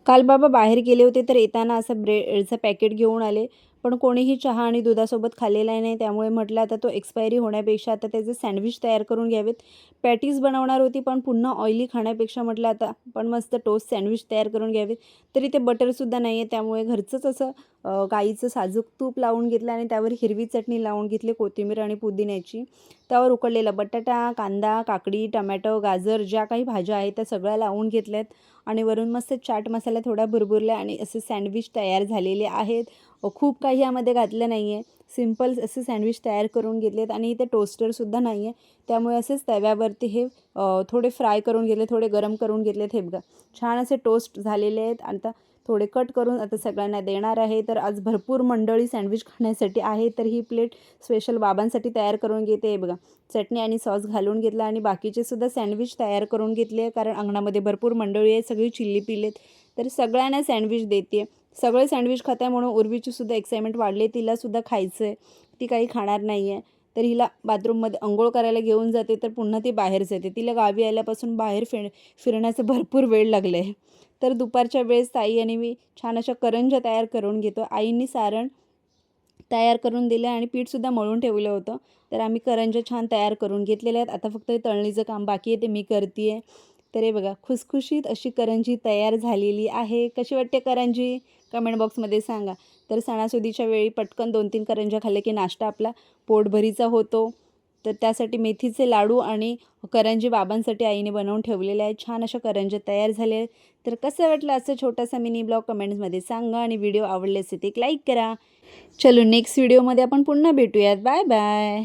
काल बाबा बाहेर गेले होते तर येताना असं ब्रेडचं पॅकेट घेऊन आले. पण कोणीही चहा आणि दुधासोबत खाल्लेला नाही. त्यामुळे म्हटलं आता तो एक्सपायरी होण्यापेक्षा आता त्याचे सँडविच तयार करून घ्यावेत. पॅटीज बनवणार होती पण पुन्हा ऑइली खाण्यापेक्षा म्हटलं आता पण मस्त टोस्ट सँडविच तयार करून घ्यावेत. तरी ते बटरसुद्धा नाही आहे त्यामुळे घरचंच असं गाईचं साजूक तूप लावून घेतलं आणि त्यावर हिरवी चटणी लावून घेतली, कोथिंबीर आणि पुदिन्याची. त्यावर उकडलेला बटाटा, कांदा, काकडी, टमॅटो, गाजर ज्या काही भाज्या आहेत त्या सगळ्या लावून घेतल्यात आणि वरून मस्त चाट मसाला थोडा भुरभुरला आणि असे सँडविच तयार झालेले आहेत. खूप काही यामध्ये घातलं नाही आहे. सिंपल असे सँडविच तयार करून घेतलेत आणि इथे टोस्टरसुद्धा नाही आहे. त्यामुळे असेच तव्यावरती हे थोडे फ्राय करून घेतले, थोडे गरम करून घेतलेत. हे बघा छान असे टोस्ट झालेले आहेत. आता थोडे कट करून आता सगळ्यांना देणार आहे. तर आज भरपूर मंडळी सँडविच खाण्यासाठी आहे. तर ही प्लेट स्पेशल बाबांसाठी तयार करून घेते. हे बघा चटणी आणि सॉस घालून घेतला आणि बाकीचे सुद्धा सँडविच तयार करून घेतले कारण अंगणामध्ये भरपूर मंडळी आहे, सगळी चिल्ली पिलेत. तर सगळ्यांना सँडविच देते. सगळे सँडविच खात आहे म्हणून उर्वीचीसुद्धा एक्साइटमेंट वाढली. तिलासुद्धा खायचं आहे, ती काही खाणार नाही आहे. तर हिला बाथरूममध्ये अंघोळ करायला घेऊन जाते तर पुन्हा ती बाहेर जाते. तिला गावी आल्यापासून बाहेर फिरण्याचं भरपूर वेळ लागलं आहे. तर दुपारच्या वेळेस ताई आणि मी छान अशा करंज्या तयार करून घेतो. आईंनी सारण तयार करून दिलं आणि पीठसुद्धा मळून ठेवलं होतं. तर आम्ही करंज्या छान तयार करून घेतलेल्या आहेत. आता फक्त तळणीचं काम बाकी आहे, ते मी करते आहे. तर हे बघा खुसखुशीत अशी करंजी तयार झालेली आहे. कशी वाटते करंजी? कमेंट बॉक्समध्ये सांगा. तर सणासुदीच्या वेळी पटकन 2-3 करंज्या खाल्ल्या की नाश्ता आपला पोटभरीचा होतो. तर त्यासाठी मेथीचे लाडू आणि करंजी बाबांसाठी आईने बनवून ठेवलेल्या आहेत. छान अशा करंज्या तयार झाल्या आहेत. तर कसं वाटलं असं छोटासा मिनी ब्लॉग कमेंट्समध्ये सांगा आणि व्हिडिओ आवडले असेल तर एक लाईक करा. चलो नेक्स्ट व्हिडिओमध्ये आपण पुन्हा भेटूयात. Bye bye.